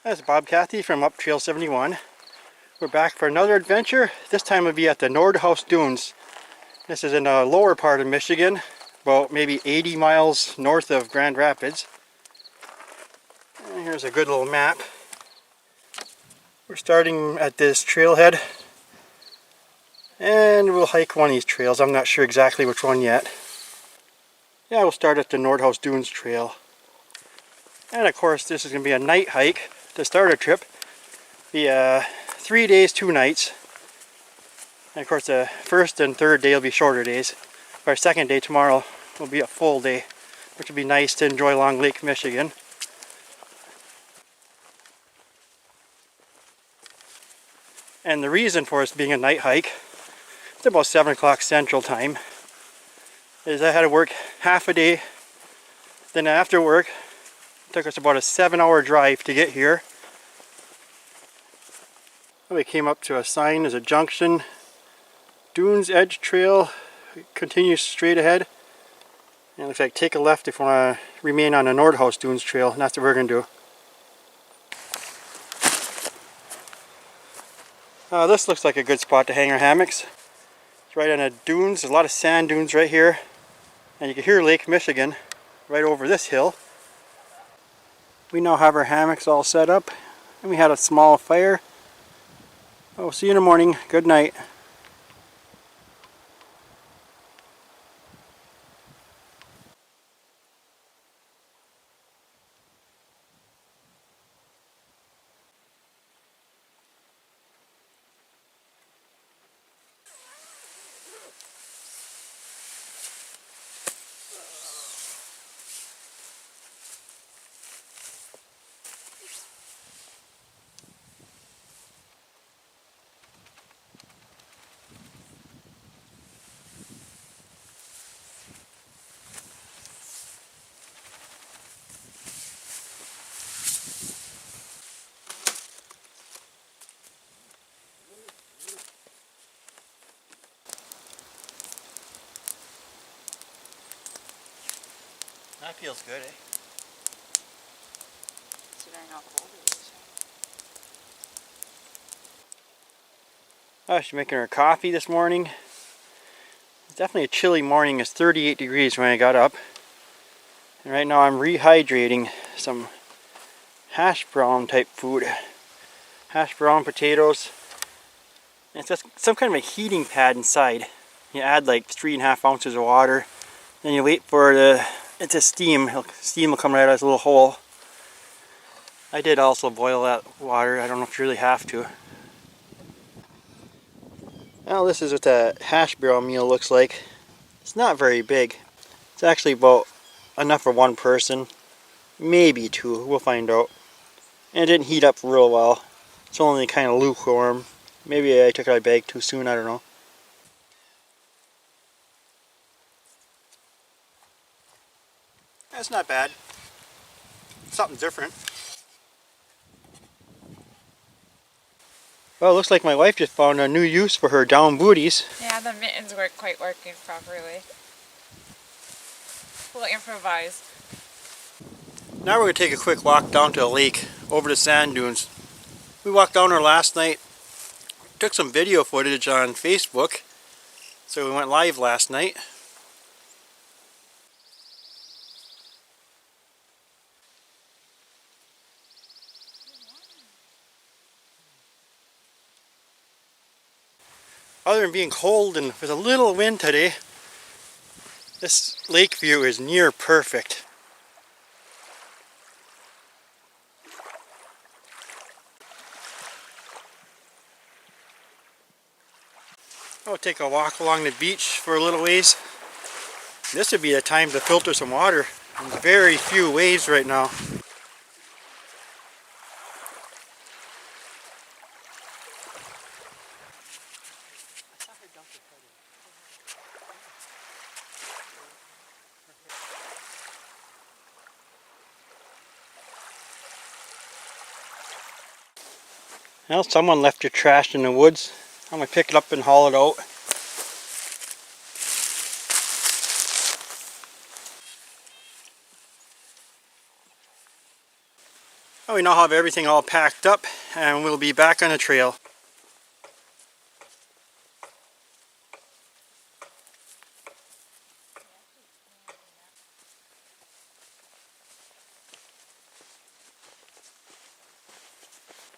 That's Bob Cathy from Up Trail 71. We're back for another adventure. This time we'll be at the Nordhouse Dunes. This is in the lower part of Michigan, about maybe 80 miles north of Grand Rapids. And here's a good little map. We're starting at this trailhead and we'll hike one of these trails. I'm not sure exactly which one yet. Yeah, we'll start at the Nordhouse Dunes trail. And of course this is going to be a night hike to start our trip. Be 3 days, 2 nights. And of course the first and third day will be shorter days. Our second day tomorrow will be a full day, which will be nice to enjoy along Lake Michigan. And the reason for us being a night hike, it's about 7 o'clock Central Time, is I had to work half a day. Then after work, it took us about a 7-hour drive to get here. We came up to a sign, there's a junction, Dunes Edge Trail, continues straight ahead. And it looks like take a left if you want to remain on the Nordhouse Dunes Trail, and that's what we're going to do. This looks like a good spot to hang our hammocks. It's right on the dunes, there's a lot of sand dunes right here. And you can hear Lake Michigan right over this hill. We now have our hammocks all set up, and we had a small fire. We'll see you in the morning. Good night. That feels good, eh? Considering how cold it is. Oh, she's making her coffee this morning. It's definitely a chilly morning. It's 38 degrees when I got up. And right now I'm rehydrating some hash brown type food. Hash brown potatoes. And it's just some kind of a heating pad inside. You add like 3.5 ounces of water. Then you wait for it to steam. Steam will come right out of this little hole. I did also boil that water. I don't know if you really have to. Well, this is what the hash brown meal looks like. It's not very big. It's actually about enough for one person. Maybe 2. We'll find out. And it didn't heat up real well. It's only kind of lukewarm. Maybe I took it out of the bag too soon. I don't know. That's not bad. Something different. Well, it looks like my wife just found a new use for her down booties. Yeah, the mittens weren't quite working properly. We'll improvise. Now we're going to take a quick walk down to the lake, over the sand dunes. We walked down there last night, took some video footage on Facebook, so we went live last night. Other than being cold and with a little wind today, this lake view is near perfect. I'll take a walk along the beach for a little ways. This would be the time to filter some water. There's very few waves right now. Well, someone left your trash in the woods. I'm going to pick it up and haul it out. Well, we now have everything all packed up and we'll be back on the trail.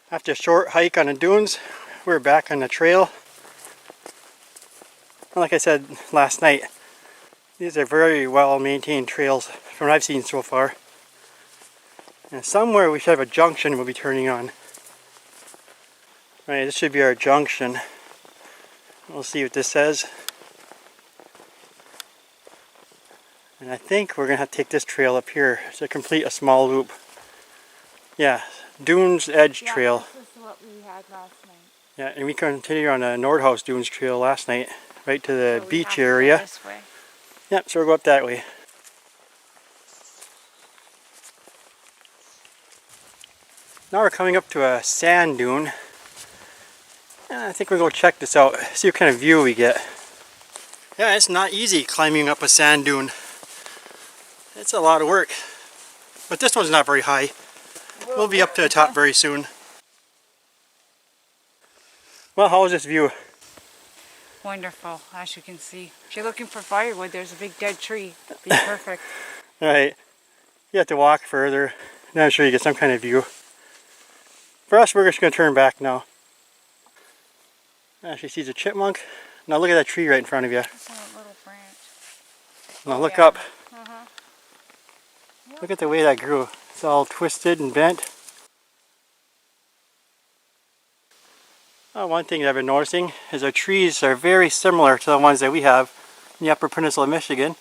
After a short hike on the dunes, we're back on the trail. And like I said last night, these are very well maintained trails from what I've seen so far. And somewhere we should have a junction we'll be turning on. Right, this should be our junction. We'll see what this says. And I think we're going to have to take this trail up here to complete a small loop. Yeah, Dunes Edge Trail. This is what we had last night. Yeah, and we continued on the Nordhouse Dunes Trail last night, right to the So beach area. this way. Yep, so we'll go up that way. Now we're coming up to a sand dune. And I think we're going to check this out, see what kind of view we get. Yeah, it's not easy climbing up a sand dune. It's a lot of work. But this one's not very high. We'll be up to the top very soon. Well, how is this view? Wonderful, as you can see. If you're looking for firewood, there's a big dead tree. Be perfect. Alright, you have to walk further. Then I'm sure you get some kind of view. For us, we're just going to turn back now. Actually sees a chipmunk. Now look at that tree right in front of you. It's on a little branch. Now look Yeah. up. Look at the way that grew. It's all twisted and bent. One thing that I've been noticing is our trees are very similar to the ones that we have in the Upper Peninsula of Michigan.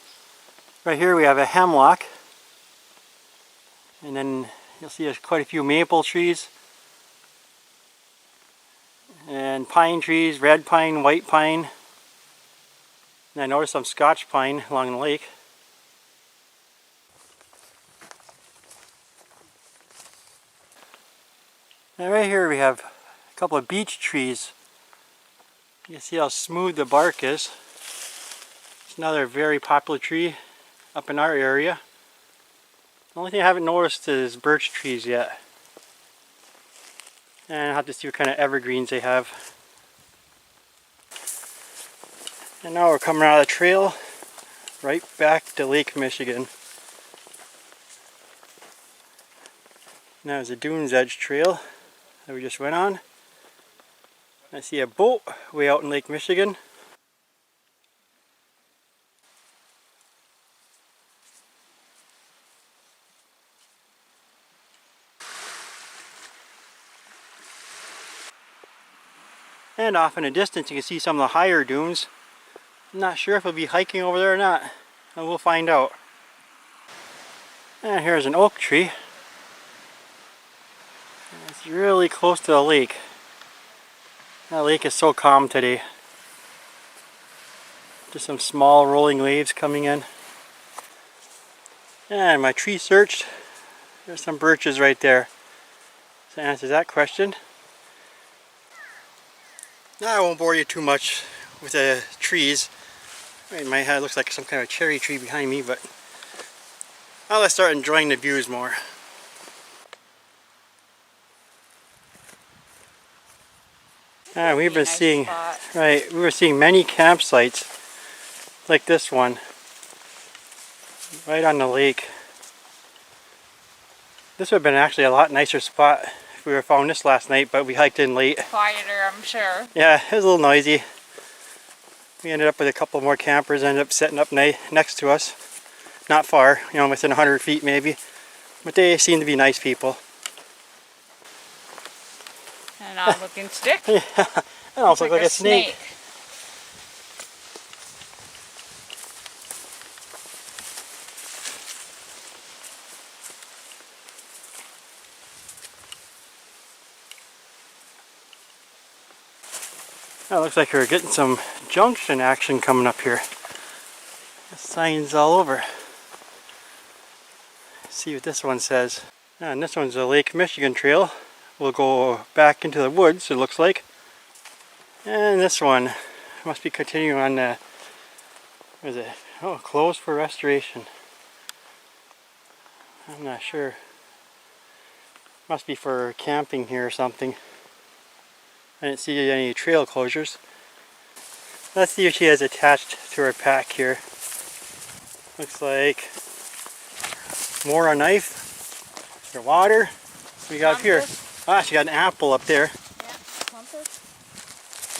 Right here we have a hemlock. And then you'll see there's quite a few maple trees. And pine trees, red pine, white pine. And I noticed some Scotch pine along the lake. And right here we have a couple of beech trees. You can see how smooth the bark is. It's another very popular tree up in our area. The only thing I haven't noticed is birch trees yet. And I'll have to see what kind of evergreens they have. And now we're coming out of the trail right back to Lake Michigan. Now there's a Dunes Edge Trail that we just went on. I see a boat way out in Lake Michigan. And off in the distance you can see some of the higher dunes. I'm not sure if we'll be hiking over there or not. And we'll find out. And here's an oak tree. It's really close to the lake. That lake is so calm today. Just some small rolling waves coming in. And my tree searched. There's some birches right there. So that answers that question. Now I won't bore you too much with the trees. In my head it looks like some kind of cherry tree behind me, but now let's start enjoying the views more. We've been seeing, right, we were seeing many campsites like this one, right on the lake. This would have been actually a lot nicer spot if we were found this last night, but we hiked in late. Quieter, I'm sure. Yeah, it was a little noisy. We ended up with a couple more campers, ended up setting up next to us. Not far, you know, within 100 feet maybe. But they seem to be nice people. And odd looking stick. Yeah, it also looks like a snake. It looks like we're getting some junction action coming up here. Signs all over. Let's see what this one says. And this one's a Lake Michigan trail. We'll go back into the woods, it looks like. And this one must be continuing on the, what is it? Oh, closed for restoration. I'm not sure. Must be for camping here or something. I didn't see any trail closures. Let's see what she has attached to her pack here. Looks like more a knife, her water. What do we got up here? Ah, she got an apple up there. Yeah, compass.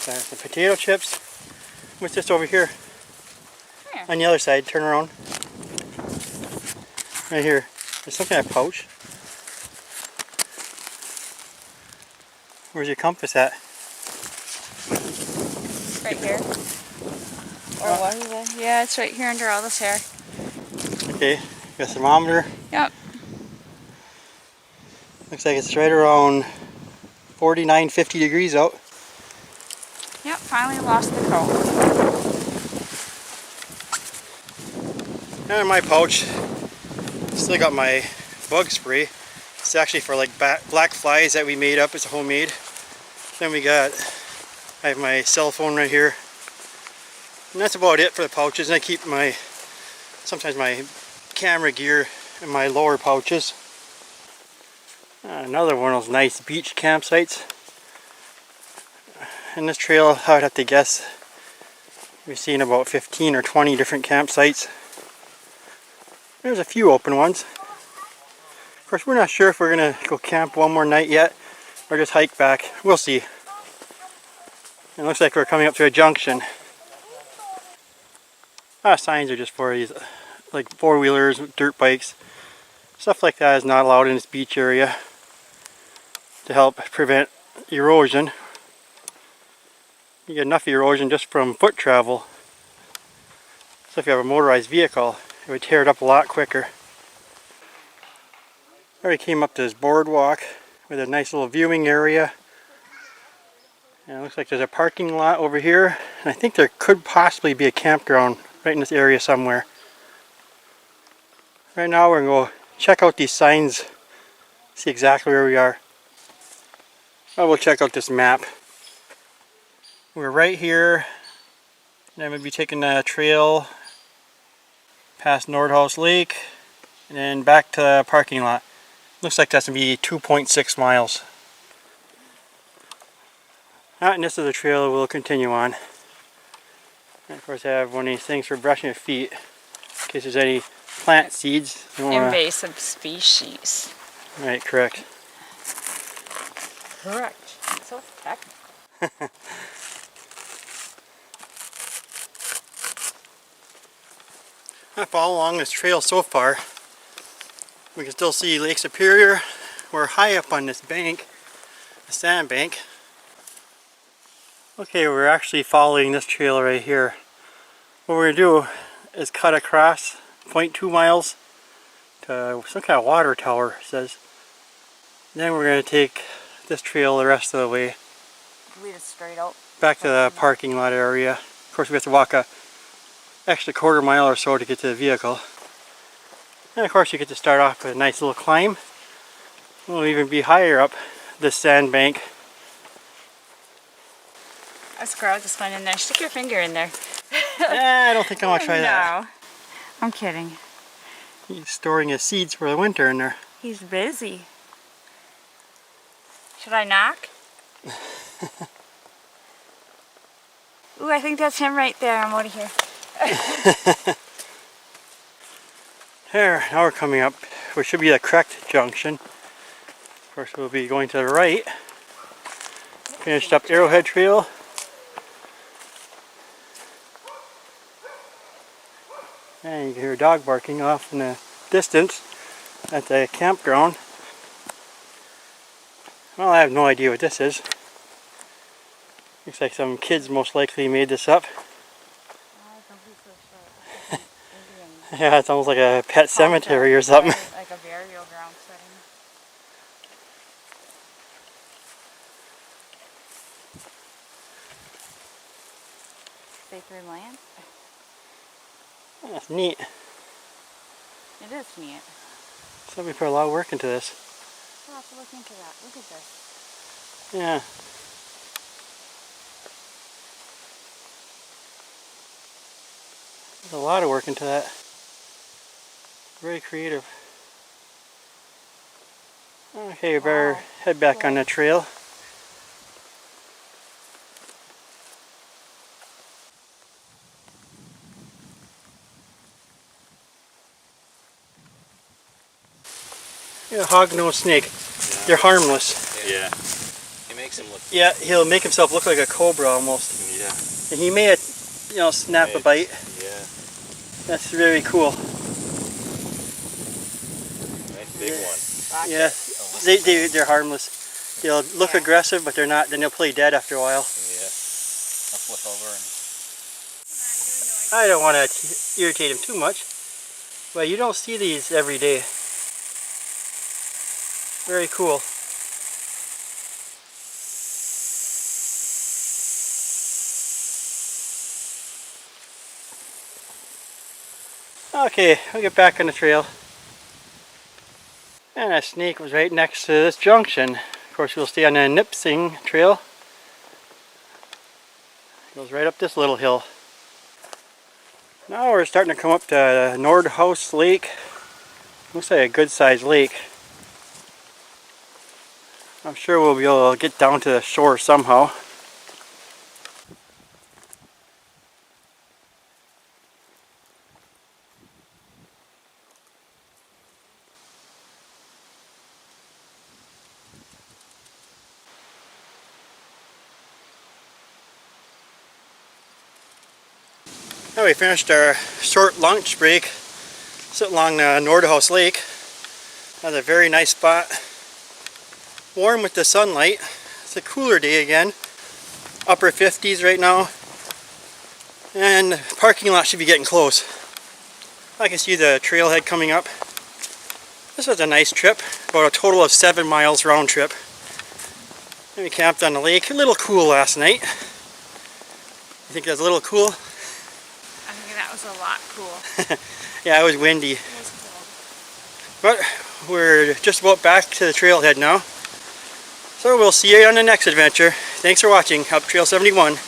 Got some potato chips. What's this over here? Here. On the other side, turn around. Right here. There's some kind of pouch. Where's your compass at? Right here. Or what is it? Yeah, it's right here under all this hair. Okay, got a thermometer. Yep. Looks like it's right around 49, 50 degrees out. Yep, finally lost the coat. And in my pouch, still got my bug spray. It's actually for like black flies that we made up. It's homemade. Then I have my cell phone right here. And that's about it for the pouches. And I keep sometimes my camera gear in my lower pouches. Another one of those nice beach campsites. In this trail, I would have to guess we've seen about 15 or 20 different campsites. There's a few open ones. Of course, we're not sure if we're going to go camp one more night yet or just hike back. We'll see. It looks like we're coming up to a junction. Signs are just for these, like four-wheelers, dirt bikes. Stuff like that is not allowed in this beach area to help prevent erosion. You get enough erosion just from foot travel. So if you have a motorized vehicle, it would tear it up a lot quicker. I already came up to this boardwalk with a nice little viewing area. And it looks like there's a parking lot over here. And I think there could possibly be a campground right in this area somewhere. Right now we're going to go check out these signs, see exactly where we are. We'll check out this map. We're right here, and I'm going to be taking a trail past Nordhouse Lake and then back to the parking lot. Looks like that's going to be 2.6 miles. And this is a trail we'll continue on. And of course I have one of these things for brushing your feet in case there's any plant seeds. Invasive species. Right, correct. Correct. So technical. I follow along this trail so far. We can still see Lake Superior. We're high up on this bank, a sand bank. Okay, we're actually following this trail right here. What we're going to do is cut across 0.2 miles to some kind of water tower, it says. And then we're going to take this trail the rest of the way. Lead us straight out. Back to the parking lot area. Of course we have to walk a extra quarter mile or so to get to the vehicle. And of course you get to start off with a nice little climb. We'll even be higher up this sandbank. A squirrel just went in there. Stick your finger in there. I don't think I want to try that. No. I'm kidding. He's storing his seeds for the winter in there. He's busy. Should I knock? Ooh, I think that's him right there. I'm out of here. There, now we're coming up, which should be the correct junction. Of course we'll be going to the right. Finished up Arrowhead Trail. And you can hear a dog barking off in the distance at the campground. Well, I have no idea what this is. Looks like some kids most likely made this up. Yeah, it's almost like a pet cemetery or something. Like a burial ground setting. Sacred land? That's neat. It is neat. So we put a lot of work into this. We'll have to look into that. Look at this. Yeah. There's a lot of work into that. Very creative. Okay, we better Wow. head back Cool. on the trail. Yeah, hognose snake. Yeah. They're harmless. Yeah. He makes him look. Yeah, he'll make himself look like a cobra almost. Yeah. And he may, snap a bite. Yeah. That's very cool. Nice big one. Yeah, they're harmless. They'll look aggressive, but they're not. Then they'll play dead after a while. Yeah. I'll flip over and. I don't want to irritate him too much, but you don't see these every day. Very cool. Okay, I'll get back on the trail. And that snake was right next to this junction. Of course, we'll stay on the Nipsing trail. Goes right up this little hill. Now we're starting to come up to Nordhouse Lake. Looks like a good sized lake. I'm sure we'll be able to get down to the shore somehow. Now we finished our short lunch break sitting along the Nordhouse Lake. That's a very nice spot. Warm with the sunlight. It's a cooler day again. Upper 50s right now. And the parking lot should be getting close. I can see the trailhead coming up. This was a nice trip. About a total of 7 miles round trip. And we camped on the lake. A little cool last night. You think that's a little cool? I think that was a lot cool. Yeah, it was windy. It was cool. But we're just about back to the trailhead now. So we'll see you on the next adventure. Thanks for watching. Up Trail 71.